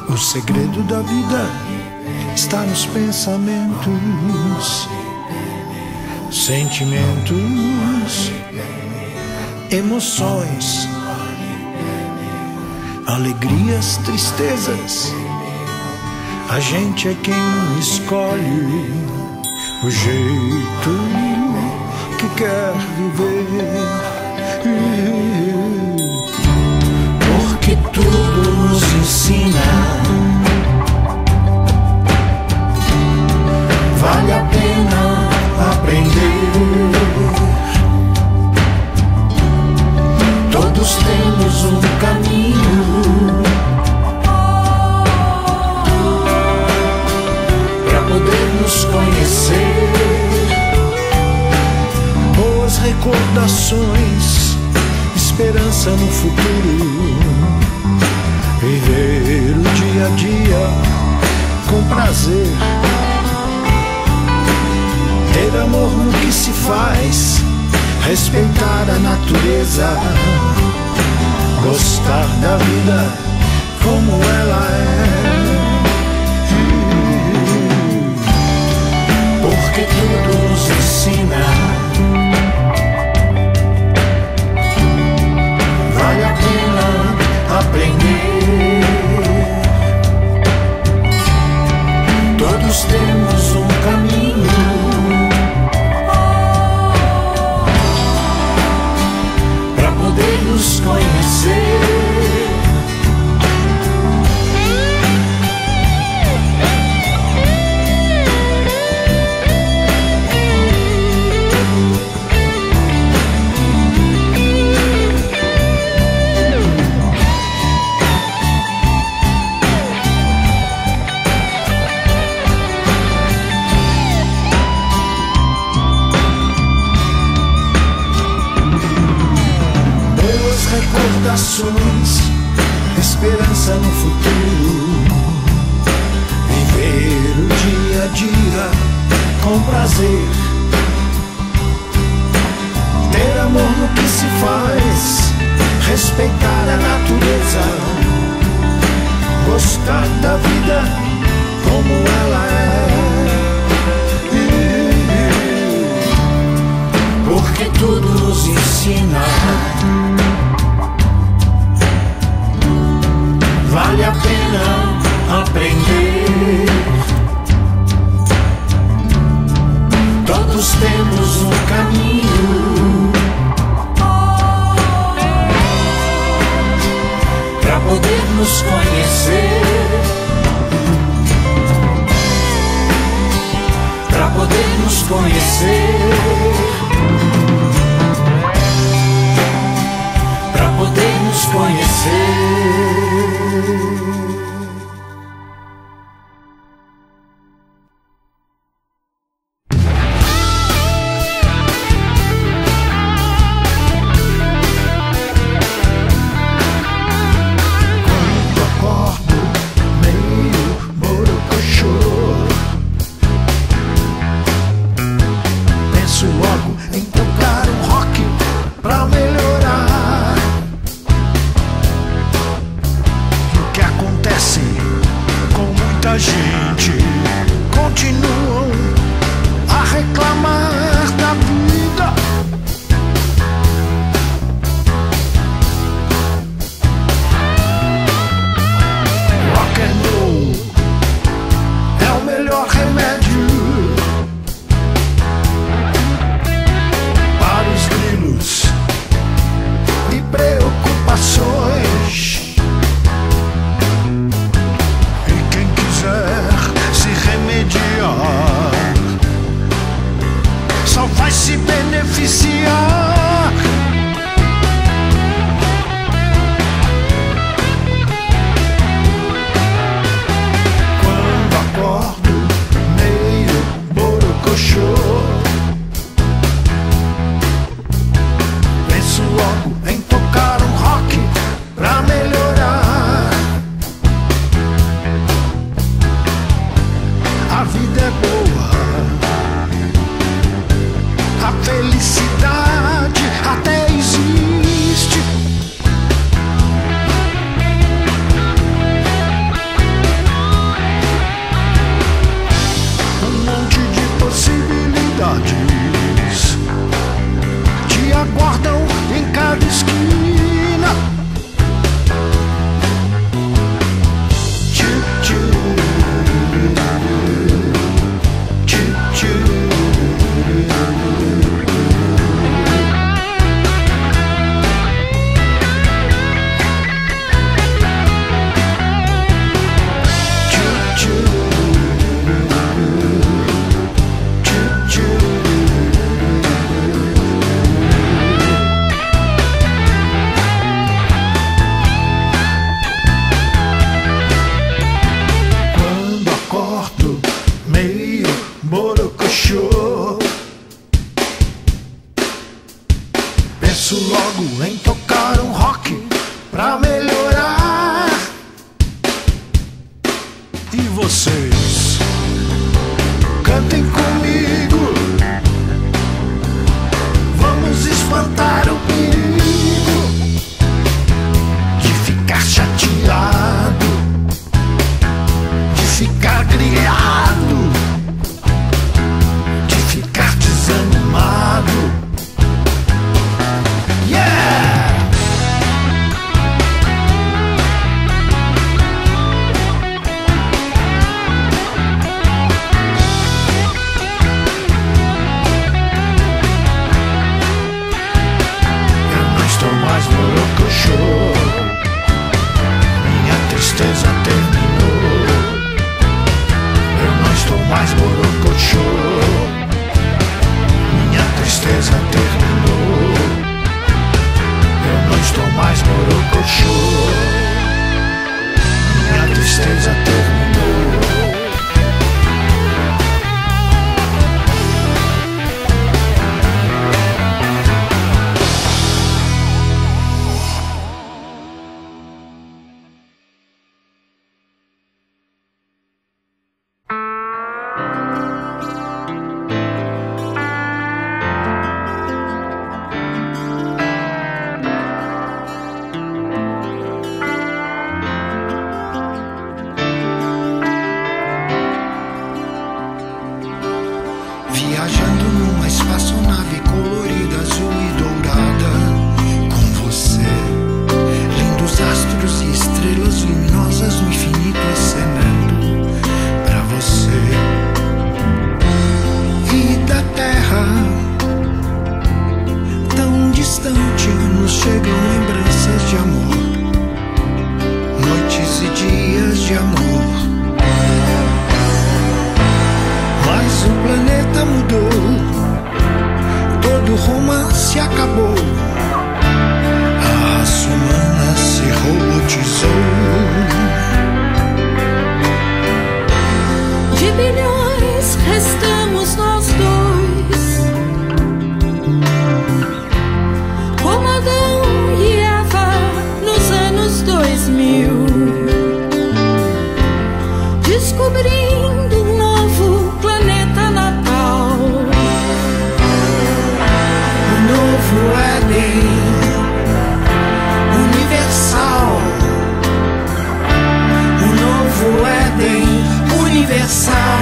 O segredo da vida está nos pensamentos, sentimentos, emoções, alegrias, tristezas. A gente é quem escolhe o jeito que quer viver, porque tudo nos ensina. Vale a pena aprender. Todos temos um caminho para poder nos conhecer. Boas recordações, esperança no futuro. Viver o dia a dia com prazer. Ter amor no que se faz, respeitar a natureza, gostar da vida como ela é. Porque tudo nos ensina. Vale a pena aprender. Todos temos um caminho para poder nos conhecer. Esperança no futuro. Viver o dia a dia com prazer. Ter amor no que se faz, respeitar a natureza, gostar da vida como ela é. Porque tudo nos ensina. Vale a pena aprender. Todos temos um caminho para poder nos conhecer, para poder nos conhecer, para poder nos conhecer. Gente continuam a reclamar da vida. Rock and roll é o melhor remédio para os grilos e preocupações. Se remediar vocês. Cantem comigo, vamos espantar o perigo de ficar chateado, de ficar grilhado, de ficar desanimado. Minha tristeza terminou. Eu não estou mais borocochô. Minha tristeza terminou. Eu não estou mais borocochô. Minha tristeza terminou. Viajando numa espaçonave colorida, azul e dourada, com você. Lindos astros e estrelas luminosas no infinito acenando pra você. E da terra, tão distante, nos chegam lembranças de amor, noites e dias de amor. Mas o planeta mudou, todo romance acabou, a raça humana se robotizou. De bilhões restamos nós dois, como Adão e Eva nos anos 2000, descobrindo um novo planeta natal, O novo Éden universal, o novo Éden universal.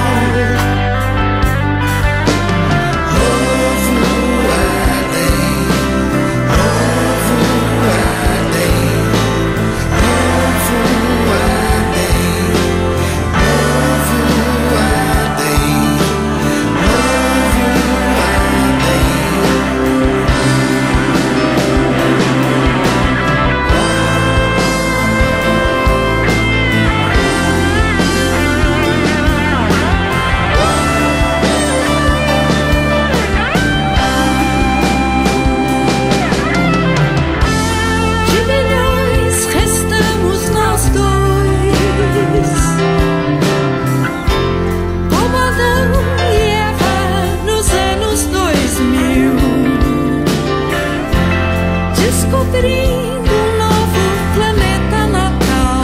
descobrindo um novo planeta natal,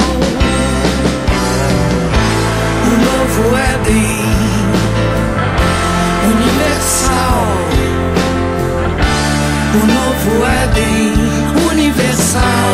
O novo Éden universal, o novo Éden universal.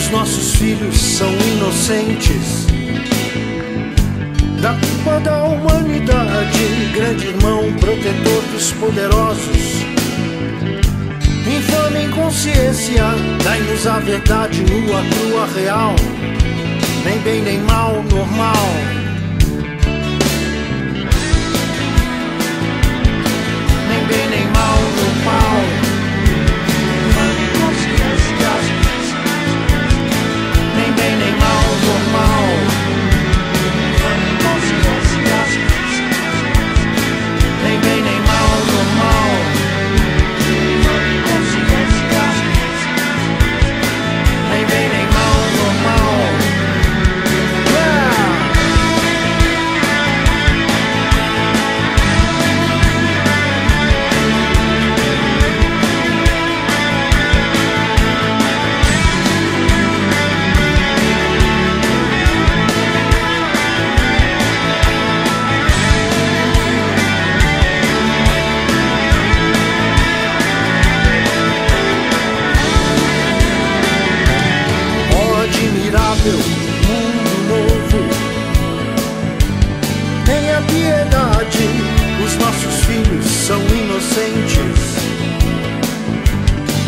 Os nossos filhos são inocentes da culpa da humanidade. Grande irmão, protetor dos poderosos, infame inconsciência, dai-nos a verdade nua, crua, real. Nem bem nem mal, normal. Nem bem nem mal, normal. Infame inconsciência, nem bem nem mal, normal. Infame inconsciência, nem bem nem mal, normal. Infame inconsciência, nem bem nem mal, normal. Mundo novo, tenha piedade. Os nossos filhos são inocentes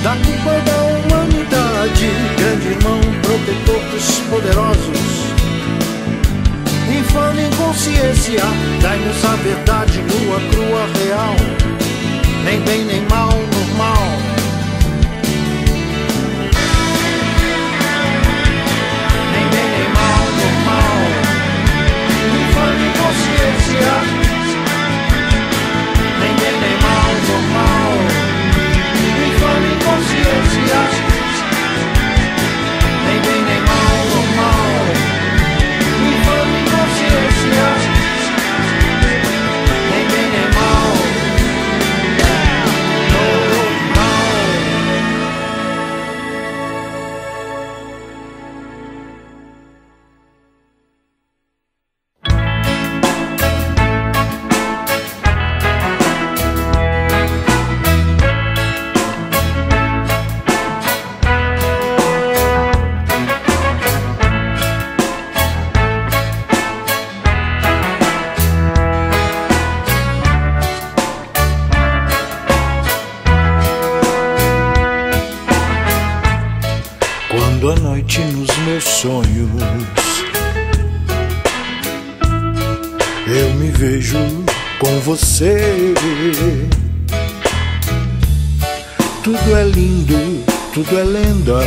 da culpa da humanidade. Grande irmão, protetor dos poderosos, infame inconsciência, dai-nos a verdade nua, crua, real. Nem bem nem mal, normal. Consciência, nem bem nem mal, normal. Infame inconsciência, nem bem nem mal, normal. Infame inconsciência, nem bem nem mal, quando a noite nos meus sonhos eu me vejo com você. Tudo é lindo, tudo é lenda,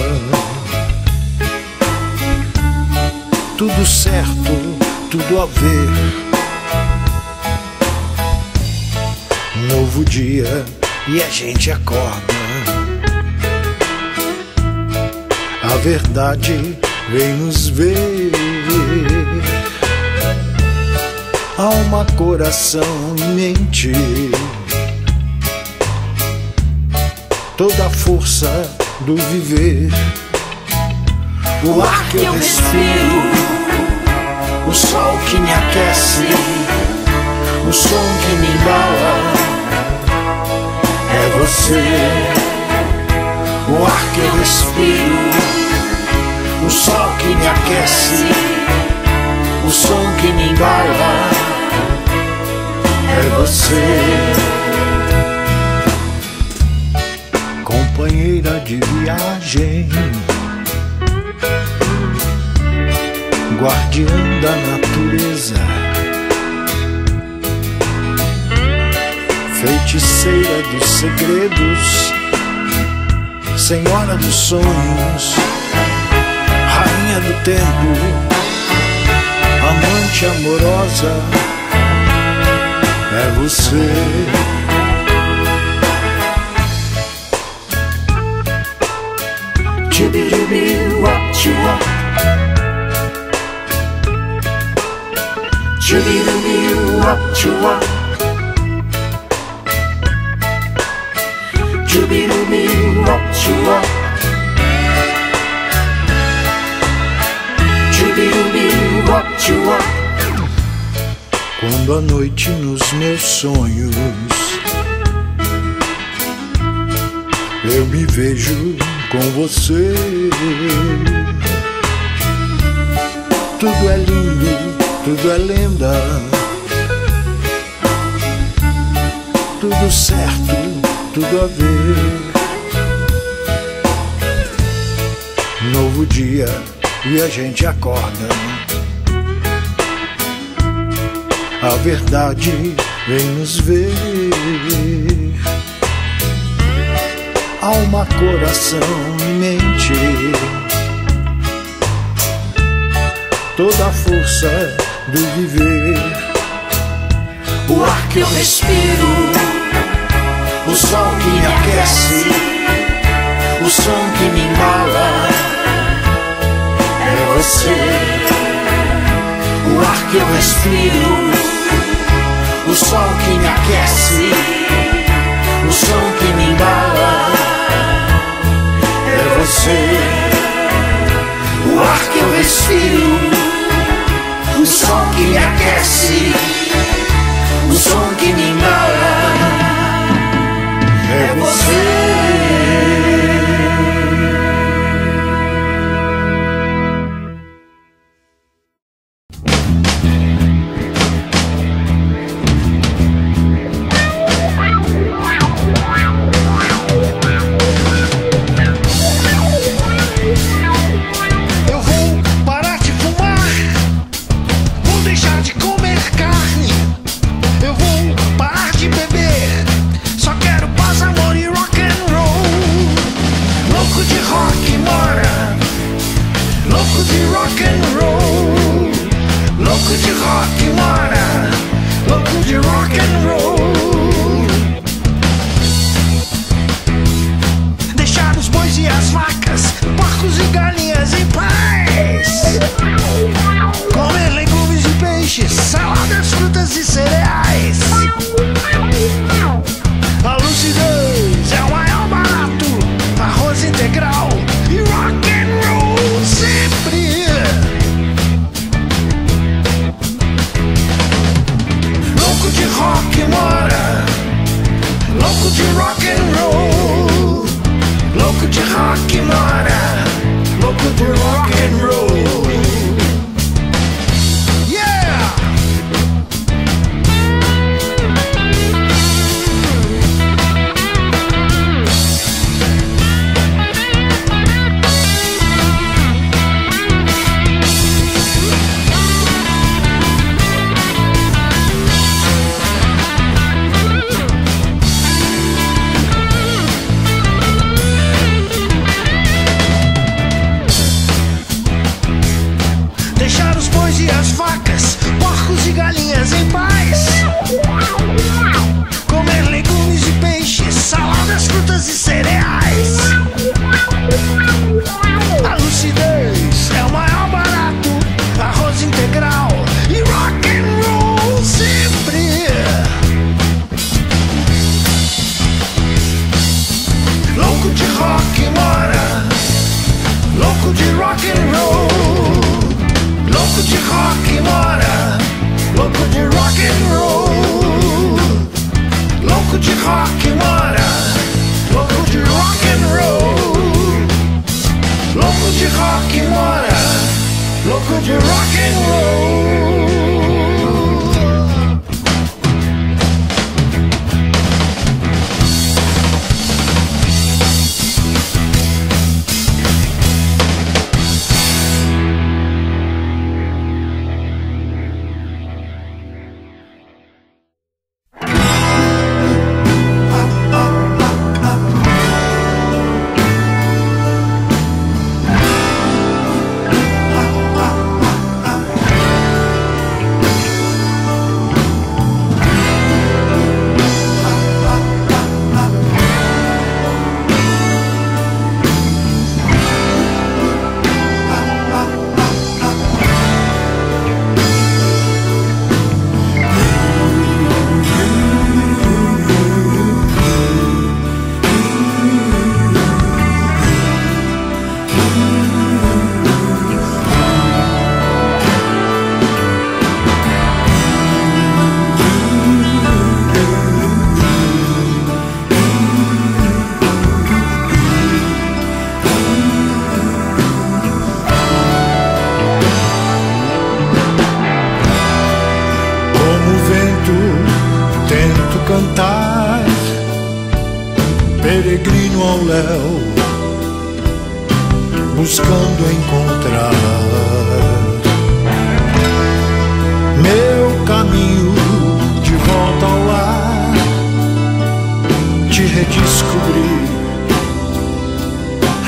tudo certo, tudo a ver. Um novo dia e a gente acorda. A verdade vem nos ver. Alma, coração e mente, toda a força do viver. O ar que eu respiro, o sol que me aquece, o som que me embala, é você. O ar que eu respiro, o sol que me aquece, o som que me embala, é você. Companheira de viagem, guardiã da natureza, feiticeira dos segredos, senhora dos sonhos, rainha do tempo, amante amorosa, é você. Chubirubi-wap-chuwap, chubirubi-wap-chuwap, chubirubi-wap-chuwap, chubirubi-wap-chuwap. Quando a noite nos meus sonhos eu me vejo com você. Tudo é lindo, tudo é lenda, tudo certo, tudo a ver. Novo dia e a gente acorda, a verdade vem nos ver. Alma, coração e mente, toda a força do viver. O ar que eu respiro, o sol que me aquece, o som que me embala, é você. o ar que eu respiro, O sol que me aquece, o som que me embala, é você. O ar que eu respiro, o som que me aquece, o som que me embala, é você. cantar, peregrino ao léu, buscando encontrar meu caminho de volta ao lar, te redescobrir,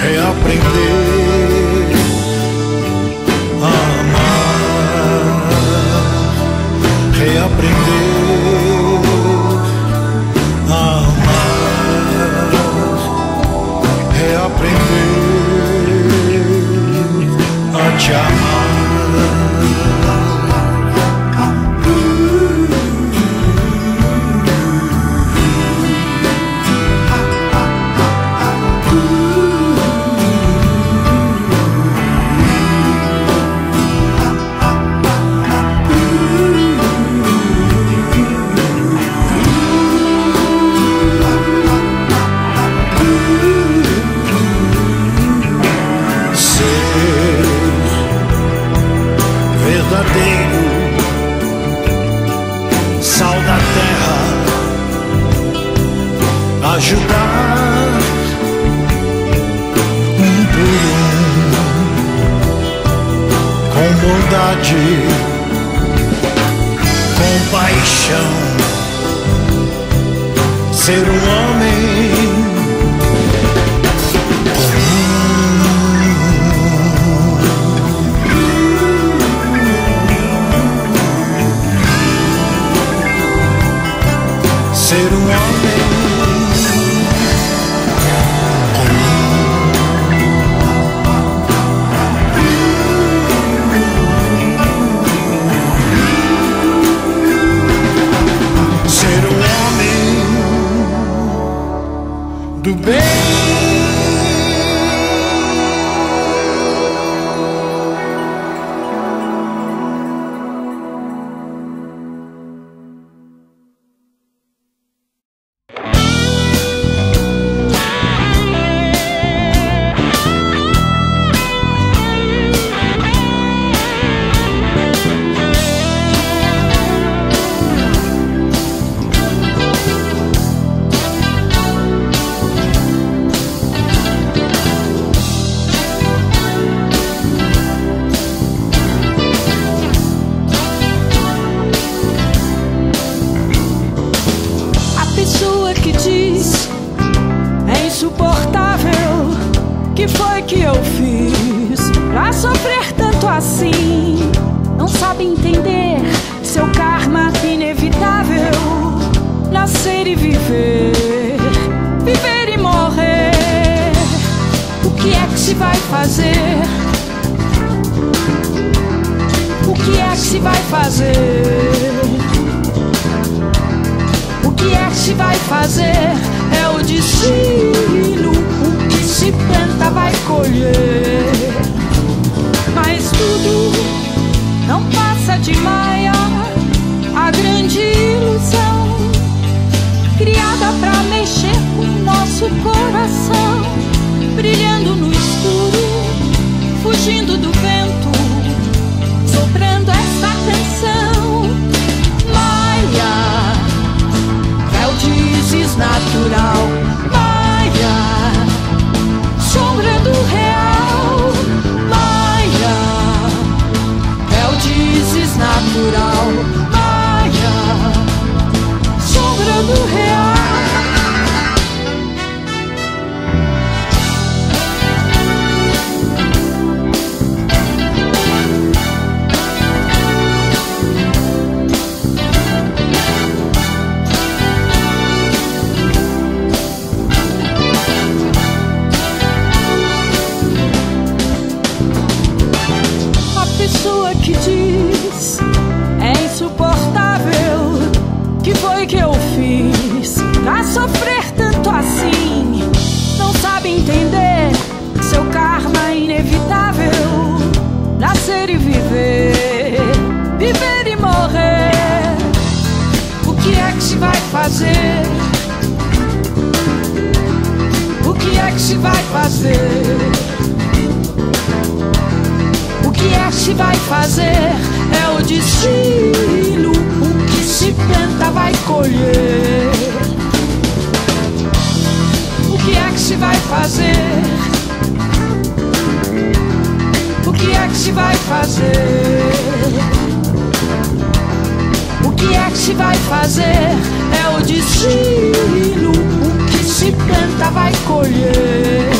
reaprender a amar, reaprender a amar, reaprender a te amar. Sal da terra, ajudar um por com bondade, compaixão, ser um homem ser um homem ser um homem do bem. Que foi que eu fiz pra sofrer tanto assim? Não sabe entender seu karma inevitável. Nascer e viver, viver e morrer. O que é que se vai fazer? O que é que se vai fazer? O que é que se vai fazer? É o destino. Se planta vai colher, mas tudo não passa de maia. A grande ilusão criada pra mexer com nosso coração, brilhando no escuro, fugindo do vento, soprando essa canção. Maia, véu desnatural. Maia, sombra do real. Maia, é o desnatural. Maia, sombra do real. Que diz é insuportável. Que foi que eu fiz pra sofrer tanto assim? Não sabe entender seu karma inevitável. Nascer e viver, viver e morrer. O que é que se vai fazer? O que é que se vai fazer? O que é que se vai fazer? É o destino. O que se planta vai colher. vai fazer? O que é que se vai fazer? É o destino. O que se planta vai colher.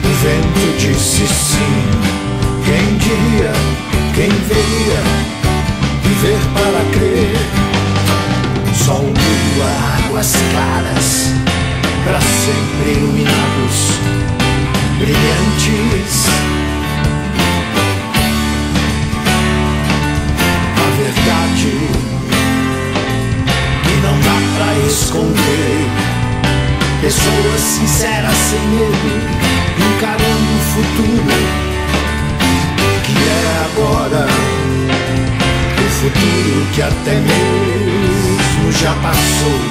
O vento disse sim. Quem diria, quem veria, viver para crer. Sol, lua, águas claras, para sempre iluminados, brilhantes. A verdade que não dá pra esconder. Pessoas sinceras sem medo, encarando o futuro que é agora, o futuro que até mesmo já passou.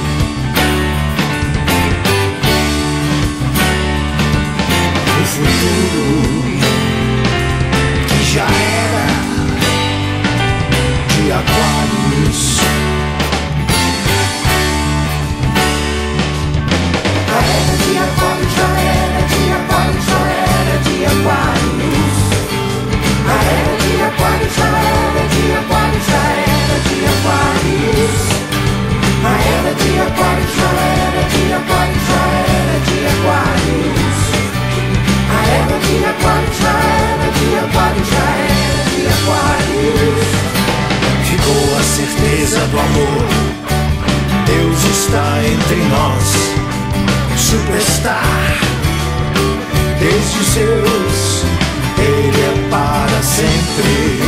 O futuro que já era de Aquários. De Aquários já era, de Aquários já era, de Aquários. A era de Aquários já era, de Aquários já era, de Aquários. A era de Aquários já era, de Aquários já era, de Aquários. A era de Aquários já era, de Aquários já era, de Aquários. Ficou a certeza do amor, Deus está entre nós. Superstar, desde Zeus, ele é para sempre.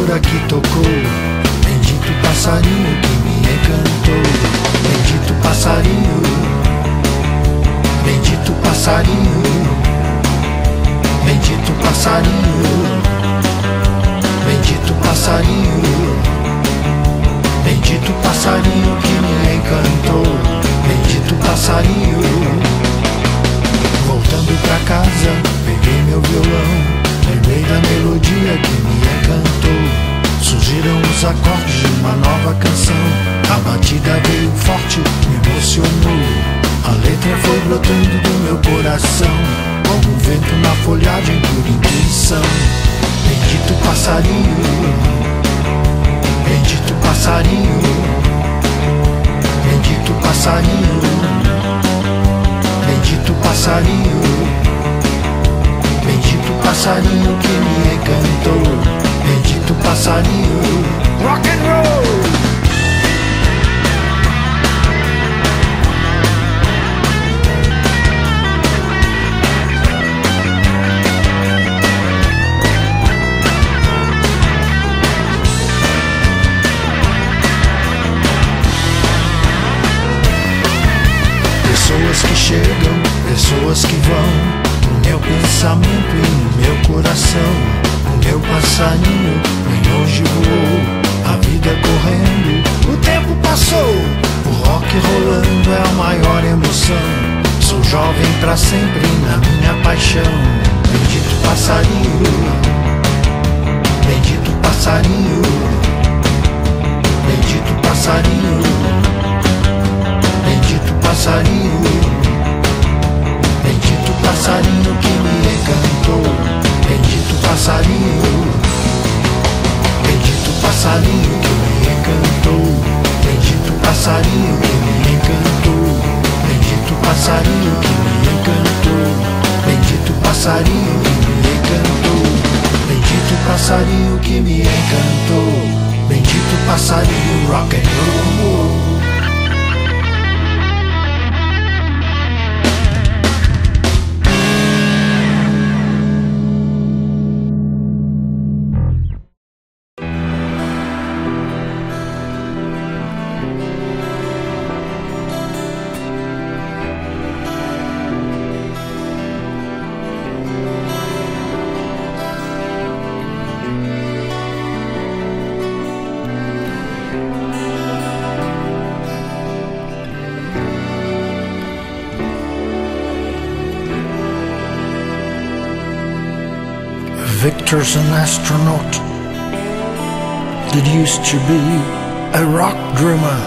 cantora que tocou, bendito passarinho que me encantou. Bendito passarinho, bendito passarinho, bendito passarinho, bendito passarinho, bendito passarinho que me encantou. Bendito passarinho. Voltando pra casa, peguei meu violão, lembrei da melodia que me encantou. Surgiram os acordes de uma nova canção, a batida veio forte, me emocionou. A letra foi brotando do meu coração, como um vento na folhagem por intuição. Bendito passarinho, bendito passarinho, bendito passarinho, bendito passarinho, bendito passarinho que me encantou. Bendito passarinho, rock and roll. Pessoas que chegam, pessoas que vão, no meu pensamento e no meu coração. O meu passarinho bem longe voou, a vida correndo, o tempo passou. O rock rolando é a maior emoção. Sou jovem pra sempre na minha paixão. Bendito passarinho, bendito passarinho, bendito passarinho, bendito passarinho, bendito passarinho que me encantou. Bendito passarinho, bendito passarinho que me encantou. Bendito passarinho que me encantou. Bendito passarinho que me encantou. Bendito passarinho que me encantou. Bendito passarinho que me encantou. Bendito passarinho rock and roll. Victor's an astronaut that used to be a rock drummer.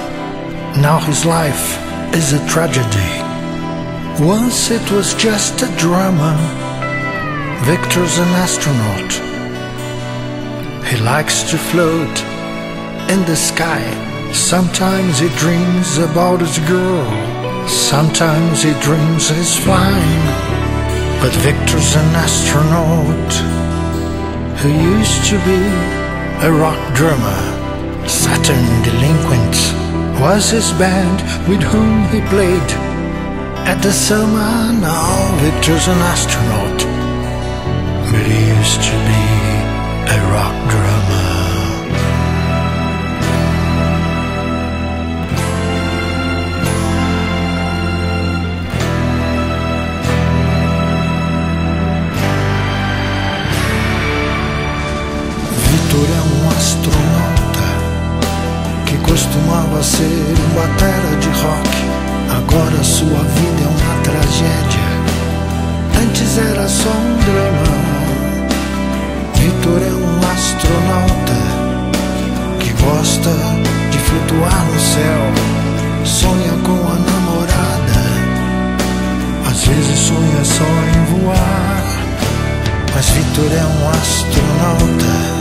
Now his life is a tragedy. Once it was just a drummer. Victor's an astronaut. He likes to float in the sky. Sometimes he dreams about his girl. Sometimes he dreams he's flying. But Victor's an astronaut who used to be a rock drummer. Saturn Delinquent was his band with whom he played at the summer. Now Victor's an astronaut, but he used to be a rock drummer. Vitor é um astronauta que costumava ser um batera de rock. Agora sua vida é uma tragédia. Antes era só um drama. Vitor é um astronauta que gosta de flutuar no céu. Sonha com a namorada. Às vezes sonha só em voar. Mas Vitor é um astronauta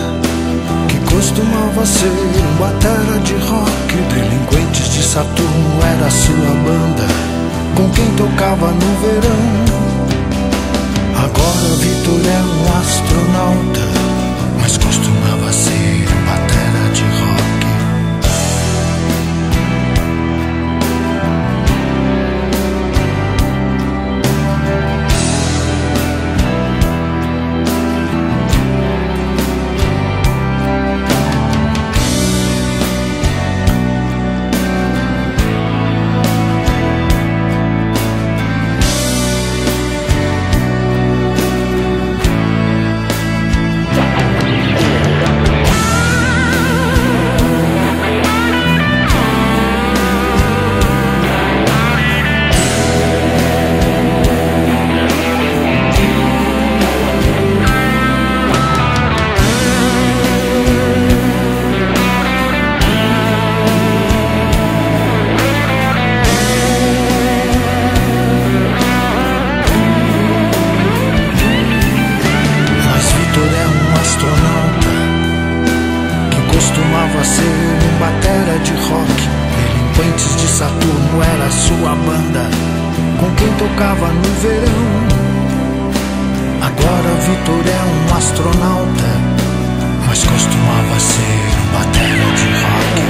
costumava ser um batera de rock. Delinquentes de Saturno era sua banda, com quem tocava no verão. Agora Vitor é um astronauta, mas costumava ser um batera de rock. tocava no verão. Agora Vitor é um astronauta, mas costumava ser um batera de rock.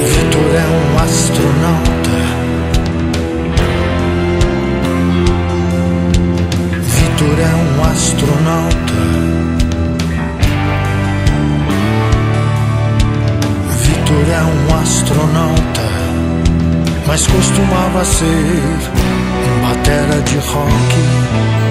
Vitor é um astronauta. Vitor é um astronauta. Vitor é um astronauta, mas costumava ser um batera de rock.